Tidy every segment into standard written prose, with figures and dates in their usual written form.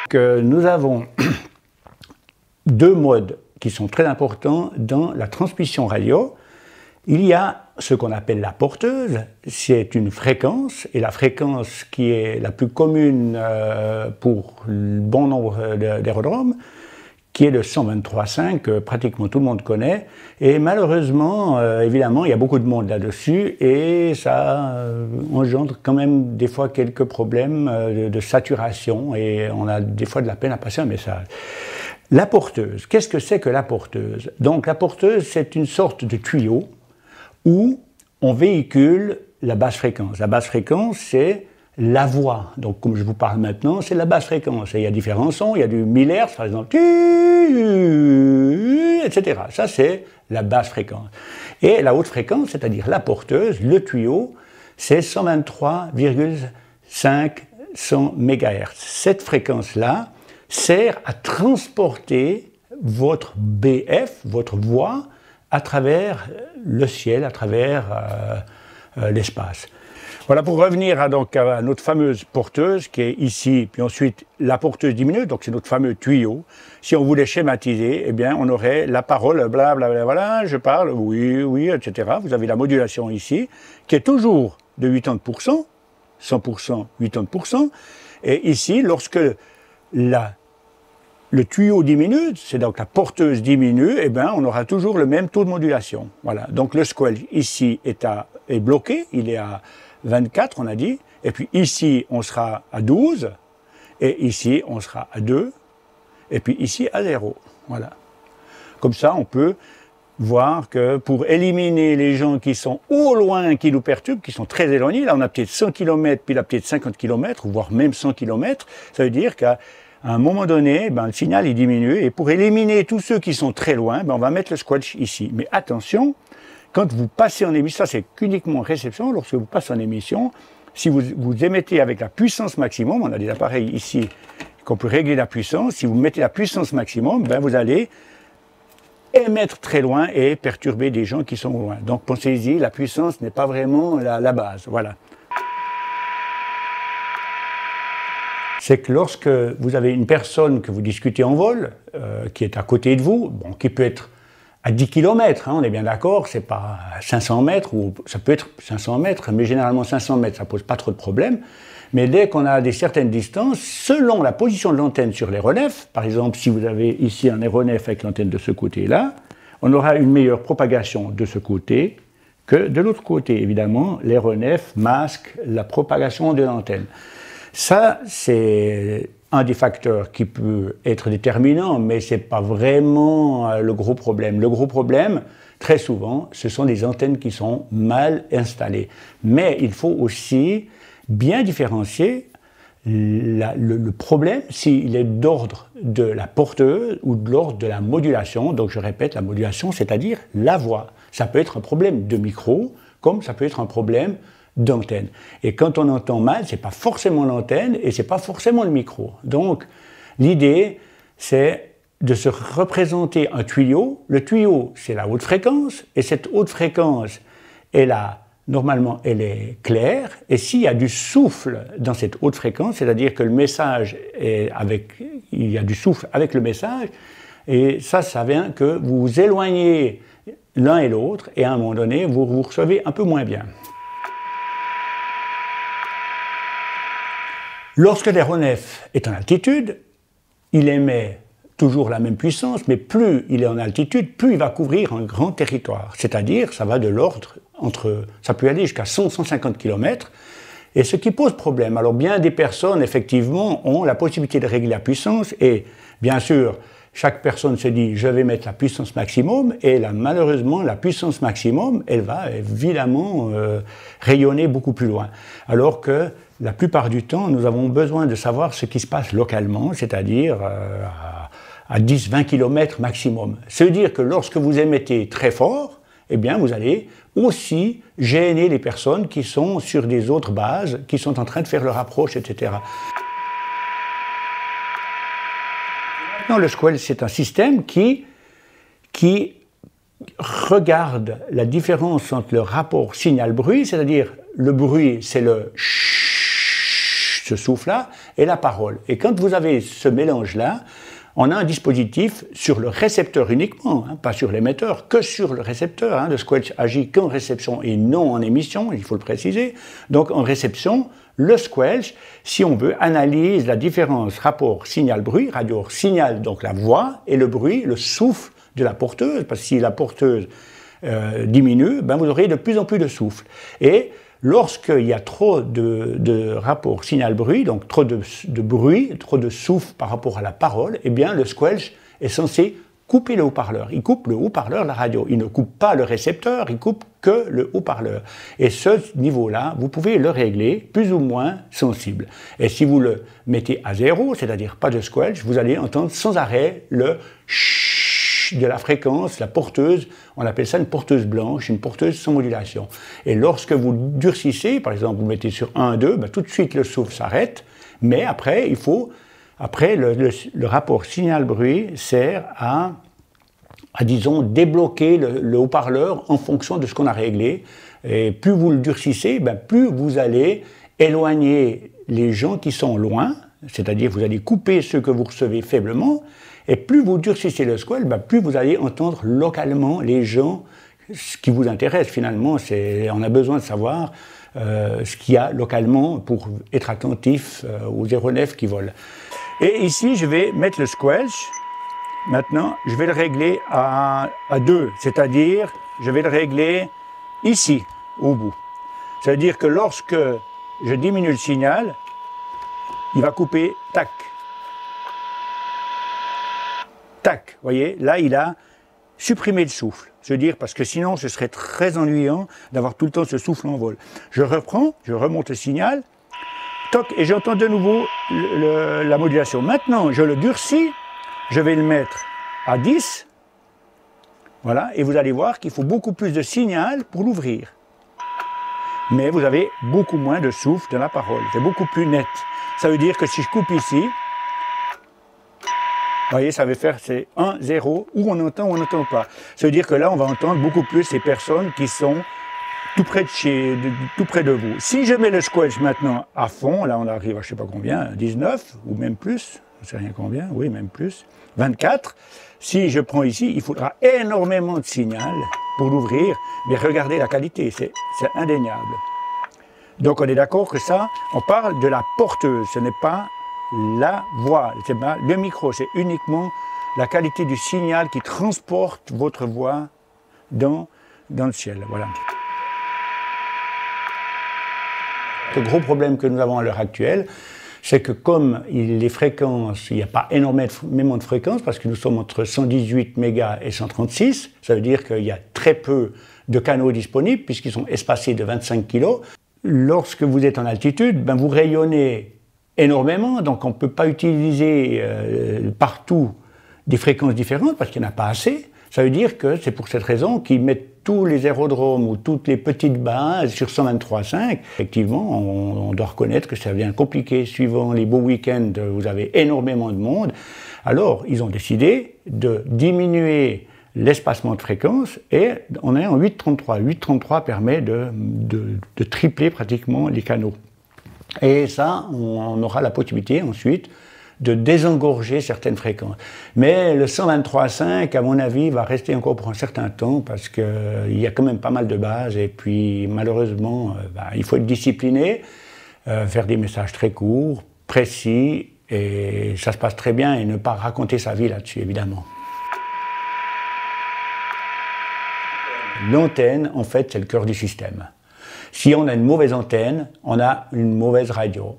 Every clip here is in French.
Que nous avons deux modes qui sont très importants dans la transmission radio. Il y a ce qu'on appelle la porteuse, c'est une fréquence, et la fréquence qui est la plus commune pour le bon nombre d'aérodromes, qui est le 123.5, que pratiquement tout le monde connaît. Et malheureusement, évidemment, il y a beaucoup de monde là-dessus, et ça engendre quand même des fois quelques problèmes de saturation, et on a des fois de la peine à passer un message. La porteuse, qu'est-ce que c'est que la porteuse? Donc la porteuse, c'est une sorte de tuyau où on véhicule la basse fréquence. La basse fréquence, c'est la voix. Donc, comme je vous parle maintenant, c'est la basse fréquence. Et il y a différents sons, il y a du 1000 Hz, par exemple, etc. Ça, c'est la basse fréquence. Et la haute fréquence, c'est-à-dire la porteuse, le tuyau, c'est 123,500 MHz. Cette fréquence-là sert à transporter votre BF, votre voix, à travers le ciel, à travers l'espace. Voilà, pour revenir à notre fameuse porteuse qui est ici, puis ensuite la porteuse diminue, donc c'est notre fameux tuyau. Si on voulait schématiser, eh bien on aurait la parole, blablabla, voilà, je parle, oui, oui, etc. Vous avez la modulation ici, qui est toujours de 80%, 100%, 80%. Et ici, lorsque le tuyau diminue, c'est donc la porteuse diminue, eh bien, on aura toujours le même taux de modulation. Voilà. Donc le squelch ici est bloqué, il est à 24, on a dit, et puis ici on sera à 12, et ici on sera à 2, et puis ici à 0. Voilà. Comme ça, on peut voir que pour éliminer les gens qui sont au loin, qui nous perturbent, qui sont très éloignés, là on a peut-être 100 km, puis là peut-être 50 km, voire même 100 km, ça veut dire qu'à un moment donné, le signal il diminue, et pour éliminer tous ceux qui sont très loin, on va mettre le squelch ici. Mais attention, quand vous passez en émission, ça c'est uniquement réception, lorsque vous passez en émission, si vous émettez avec la puissance maximum, on a des appareils ici qu'on peut régler la puissance, si vous mettez la puissance maximum, vous allez émettre très loin et perturber des gens qui sont loin. Donc pensez-y, la puissance n'est pas vraiment la base. Voilà. C'est que lorsque vous avez une personne que vous discutez en vol, qui est à côté de vous, qui peut être à 10 km, on est bien d'accord, c'est pas 500 mètres, ou ça peut être 500 mètres, mais généralement 500 mètres, ça pose pas trop de problèmes. Mais dès qu'on a des certaines distances, selon la position de l'antenne sur l'aéronef, par exemple, si vous avez ici un aéronef avec l'antenne de ce côté-là, on aura une meilleure propagation de ce côté que de l'autre côté. Évidemment, l'aéronef masque la propagation de l'antenne. Ça, c'est un des facteurs qui peut être déterminant, mais ce n'est pas vraiment le gros problème. Le gros problème, très souvent, ce sont des antennes qui sont mal installées. Mais il faut aussi bien différencier le problème s'il est d'ordre de la porteuse ou de l'ordre de la modulation. Donc je répète, la modulation, c'est-à-dire la voix. Ça peut être un problème de micro, comme ça peut être un problème d'antenne. Et quand on entend mal, c'est pas forcément l'antenne et c'est pas forcément le micro. Donc, l'idée, c'est de se représenter un tuyau. Le tuyau, c'est la haute fréquence, et cette haute fréquence, normalement, elle est claire, et s'il y a du souffle dans cette haute fréquence, c'est-à-dire que le message il y a du souffle avec le message, et ça vient que vous vous éloignez l'un et l'autre, et à un moment donné, vous recevez un peu moins bien. Lorsque l'aéronef est en altitude, il émet toujours la même puissance, mais plus il est en altitude, plus il va couvrir un grand territoire. C'est-à-dire, ça va de l'ordre ça peut aller jusqu'à 100-150 km, et ce qui pose problème. Alors bien des personnes, effectivement, ont la possibilité de régler la puissance, et bien sûr, chaque personne se dit, je vais mettre la puissance maximum, et malheureusement, la puissance maximum, elle va évidemment rayonner beaucoup plus loin. Alors que la plupart du temps, nous avons besoin de savoir ce qui se passe localement, c'est-à-dire à 10-20 km maximum. Ça veut dire que lorsque vous émettez très fort, eh bien, vous allez aussi gêner les personnes qui sont sur des autres bases, qui sont en train de faire leur approche, etc. Maintenant, le squelch, c'est un système qui regarde la différence entre le rapport signal-bruit, c'est-à-dire le bruit, c'est le ce souffle-là, et la parole. Et quand vous avez ce mélange-là, on a un dispositif sur le récepteur uniquement, hein, pas sur l'émetteur, que sur le récepteur. Hein. Le squelch agit qu'en réception et non en émission, il faut le préciser. Donc en réception, le squelch, si on veut, analyse la différence rapport signal-bruit, radio-signal, donc la voix, et le bruit, le souffle de la porteuse, parce que si la porteuse diminue, ben vous aurez de plus en plus de souffle. Et lorsqu'il y a trop de rapport signal-bruit, donc trop de bruit, trop de souffle par rapport à la parole, eh bien le squelch est censé couper le haut-parleur. Il coupe le haut-parleur de la radio. Il ne coupe pas le récepteur, il coupe que le haut-parleur. Et ce niveau-là, vous pouvez le régler plus ou moins sensible. Et si vous le mettez à 0, c'est-à-dire pas de squelch, vous allez entendre sans arrêt le chut de la fréquence, la porteuse. On appelle ça une porteuse blanche, une porteuse sans modulation. Et lorsque vous durcissez, par exemple, vous mettez sur 1, 2, ben, tout de suite le souffle s'arrête. Mais après, il faut... Après, le rapport signal-bruit sert à, disons, débloquer le haut-parleur en fonction de ce qu'on a réglé. Et plus vous le durcissez, ben, plus vous allez éloigner les gens qui sont loin, c'est-à-dire vous allez couper ceux que vous recevez faiblement, et plus vous durcissez le squelch, ben, plus vous allez entendre localement les gens. Ce qui vous intéresse finalement, on a besoin de savoir ce qu'il y a localement pour être attentif aux aéronefs qui volent. Et ici, je vais mettre le squelch. Maintenant, je vais le régler à 2, c'est-à-dire, je vais le régler ici, au bout. C'est-à-dire que lorsque je diminue le signal, il va couper, tac. Tac, vous voyez, là, il a supprimé le souffle. Je veux dire, parce que sinon, ce serait très ennuyant d'avoir tout le temps ce souffle en vol. Je reprends, je remonte le signal, toc, et j'entends de nouveau la modulation. Maintenant, je le durcis, je vais le mettre à 10, voilà, et vous allez voir qu'il faut beaucoup plus de signal pour l'ouvrir. Mais vous avez beaucoup moins de souffle dans la parole, c'est beaucoup plus net. Ça veut dire que si je coupe ici, vous voyez, ça veut faire, c'est 1, 0, où on entend ou on n'entend pas. Ça veut dire que là, on va entendre beaucoup plus ces personnes qui sont tout près de vous. Si je mets le squelch maintenant à fond, là on arrive à je ne sais pas combien, 19 ou même plus, je ne sais rien combien, oui même plus, 24. Si je prends ici, il faudra énormément de signal pour l'ouvrir, mais regardez la qualité, c'est indéniable. Donc on est d'accord que ça, on parle de la porteuse, ce n'est pas la voix, le micro, c'est uniquement la qualité du signal qui transporte votre voix dans le ciel. Voilà. Le gros problème que nous avons à l'heure actuelle, c'est que comme les fréquences, il n'y a pas énormément de fréquences, parce que nous sommes entre 118 mégas et 136, ça veut dire qu'il y a très peu de canaux disponibles, puisqu'ils sont espacés de 25 kg. Lorsque vous êtes en altitude, ben vous rayonnez énormément, donc on ne peut pas utiliser partout des fréquences différentes, parce qu'il n'y en a pas assez. Ça veut dire que c'est pour cette raison qu'ils mettent tous les aérodromes ou toutes les petites bases sur 123.5. Effectivement, on doit reconnaître que ça devient compliqué. Suivant les beaux week-ends, vous avez énormément de monde. Alors, ils ont décidé de diminuer l'espacement de fréquences et on est en 8.33. 8.33 permet de tripler pratiquement les canaux. Et ça, on aura la possibilité ensuite de désengorger certaines fréquences. Mais le 123.5, à mon avis, va rester encore pour un certain temps parce qu'il y a quand même pas mal de bases et puis malheureusement, il faut être discipliné, faire des messages très courts, précis, et ça se passe très bien et ne pas raconter sa vie là-dessus, évidemment. L'antenne, en fait, c'est le cœur du système. Si on a une mauvaise antenne, on a une mauvaise radio.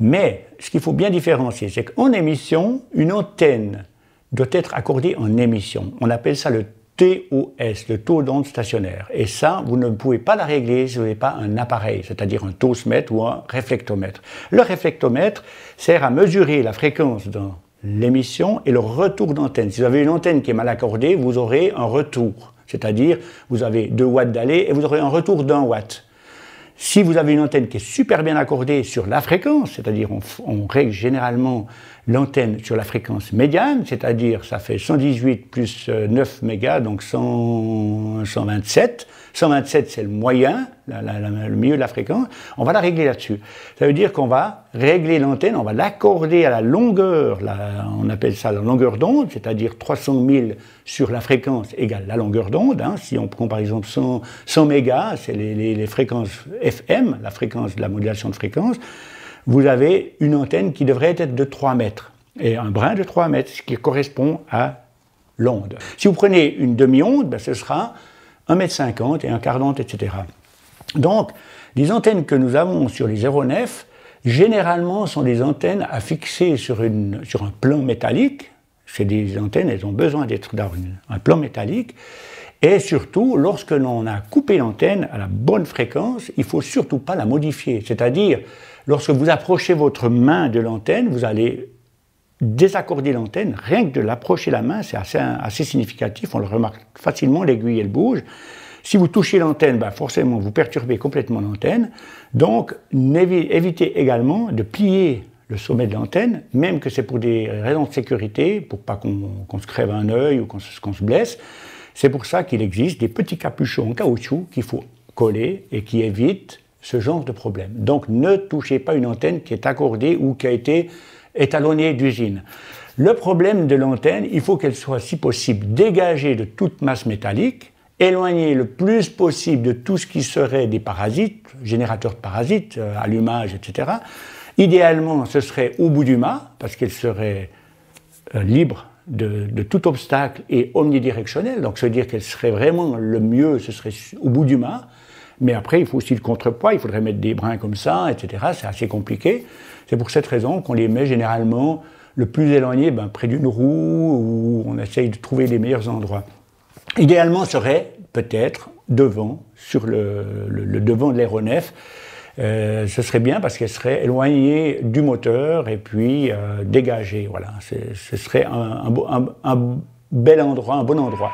Mais ce qu'il faut bien différencier, c'est qu'en émission, une antenne doit être accordée en émission. On appelle ça le TOS, le taux d'onde stationnaire. Et ça, vous ne pouvez pas la régler si vous n'avez pas un appareil, c'est-à-dire un tosmètre ou un réflectomètre. Le réflectomètre sert à mesurer la fréquence dans l'émission et le retour d'antenne. Si vous avez une antenne qui est mal accordée, vous aurez un retour. C'est-à-dire, vous avez 2 watts d'aller et vous aurez un retour d'1 watt. Si vous avez une antenne qui est super bien accordée sur la fréquence, c'est-à-dire on règle généralement l'antenne sur la fréquence médiane, c'est-à-dire ça fait 118 plus 9 mégas, donc 127, 127 c'est le moyen, le milieu de la fréquence, on va la régler là-dessus. Ça veut dire qu'on va régler l'antenne, on va l'accorder à la longueur, on appelle ça la longueur d'onde, c'est-à-dire 300 000 sur la fréquence égale la longueur d'onde. Hein. Si on prend par exemple 100 mégas, c'est les fréquences FM, la fréquence de la modulation de fréquence, vous avez une antenne qui devrait être de 3 mètres, et un brin de 3 mètres, ce qui correspond à l'onde. Si vous prenez une demi-onde, ce sera 1,50 m et un quart d'onde, etc. Donc, les antennes que nous avons sur les aéronefs, généralement, sont des antennes à fixer sur un plan métallique. C'est des antennes, elles ont besoin d'être dans un plan métallique. Et surtout, lorsque l'on a coupé l'antenne à la bonne fréquence, il ne faut surtout pas la modifier. C'est-à-dire, lorsque vous approchez votre main de l'antenne, vous allez désaccorder l'antenne. Rien que de l'approcher la main, c'est assez significatif. On le remarque facilement, l'aiguille, elle bouge. Si vous touchez l'antenne, forcément, vous perturbez complètement l'antenne. Donc, évitez également de plier le sommet de l'antenne, même que c'est pour des raisons de sécurité, pour pas qu'on se crève un œil ou qu'on se blesse. C'est pour ça qu'il existe des petits capuchons en caoutchouc qu'il faut coller et qui évitent ce genre de problème. Donc, ne touchez pas une antenne qui est accordée ou qui a été étalonnée d'usine. Le problème de l'antenne, il faut qu'elle soit, si possible, dégagée de toute masse métallique, éloignée le plus possible de tout ce qui serait des parasites, générateurs de parasites, allumage, etc. Idéalement, ce serait au bout du mât, parce qu'elle serait libre de tout obstacle et omnidirectionnelle. Donc, ça veut dire qu'elle serait vraiment le mieux, ce serait au bout du mât. Mais après, il faut aussi le contrepoids, il faudrait mettre des brins comme ça, etc. C'est assez compliqué. C'est pour cette raison qu'on les met généralement le plus éloigné, près d'une roue, où on essaye de trouver les meilleurs endroits. Idéalement, serait peut-être devant, sur le devant de l'aéronef. Ce serait bien parce qu'elle serait éloignée du moteur et puis dégagée. Voilà, ce serait un bel endroit, un bon endroit.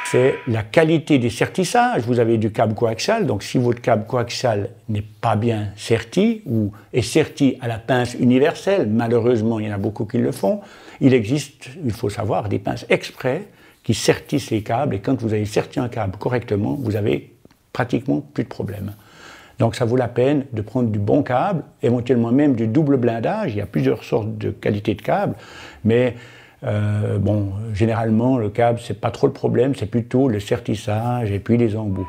C'est la qualité des sertissages. Vous avez du câble coaxial, donc si votre câble coaxial n'est pas bien serti ou est serti à la pince universelle, malheureusement il y en a beaucoup qui le font, il existe, il faut savoir, des pinces exprès qui sertissent les câbles et quand vous avez serti un câble correctement, vous avez pratiquement plus de problème. Donc ça vaut la peine de prendre du bon câble, éventuellement même du double blindage. Il y a plusieurs sortes de qualités de câbles, mais généralement le câble c'est pas trop le problème, c'est plutôt le sertissage et puis les embouts.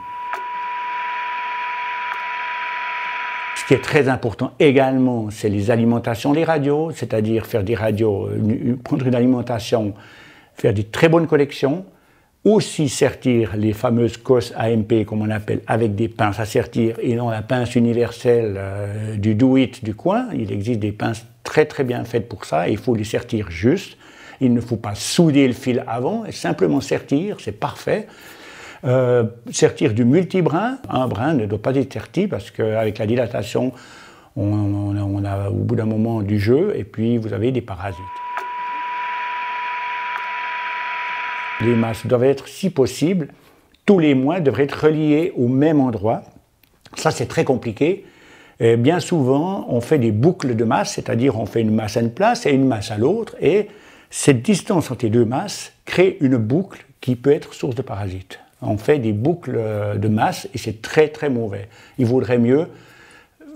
Ce qui est très important également, c'est les alimentations des radios, c'est-à-dire faire des radios, prendre une alimentation, faire des très bonnes collections, aussi sertir les fameuses COS AMP, comme on appelle, avec des pinces à sertir et non la pince universelle du do-it du coin. Il existe des pinces très très bien faites pour ça et il faut les sertir juste. Il ne faut pas souder le fil avant, et simplement sertir, c'est parfait. Sertir du multibrin, un brin ne doit pas être serti parce qu'avec la dilatation, on a au bout d'un moment du jeu et puis vous avez des parasites. Les masses doivent être, si possible, tous les mois devraient être reliés au même endroit. Ça, c'est très compliqué. Et bien souvent, on fait des boucles de masse, c'est-à-dire on fait une masse à une place et une masse à l'autre, et cette distance entre les deux masses crée une boucle qui peut être source de parasites. On fait des boucles de masse et c'est très très mauvais. Il vaudrait mieux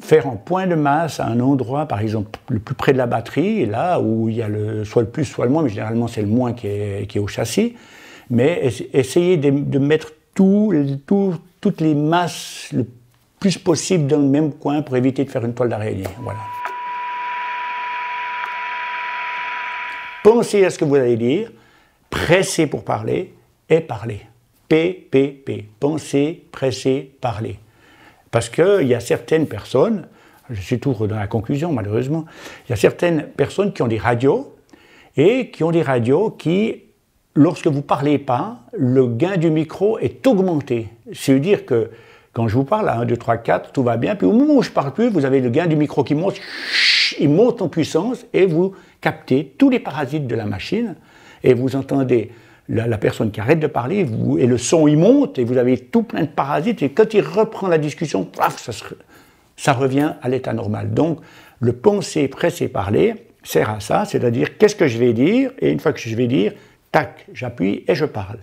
faire un point de masse à un endroit, par exemple le plus près de la batterie, là où il y a soit le plus soit le moins, mais généralement c'est le moins qui est au châssis, mais essayer de mettre toutes les masses le plus possible dans le même coin pour éviter de faire une toile d'araignée. Voilà. Pensez à ce que vous allez dire, pressez pour parler et parlez. PPP, penser, presser, parler. Parce qu'il y a certaines personnes, je suis toujours dans la conclusion malheureusement, il y a certaines personnes qui ont des radios et qui ont des radios qui, lorsque vous ne parlez pas, le gain du micro est augmenté. C'est-à-dire que quand je vous parle à 1, 2, 3, 4, tout va bien, puis au moment où je ne parle plus, vous avez le gain du micro qui monte, il monte en puissance et vous captez tous les parasites de la machine et vous entendez la personne qui arrête de parler et le son il monte et vous avez tout plein de parasites et quand il reprend la discussion, paf, ça revient à l'état normal. Donc le penser, presser, parler sert à ça, c'est-à-dire qu'est-ce que je vais dire et une fois que je vais dire, tac, j'appuie et je parle.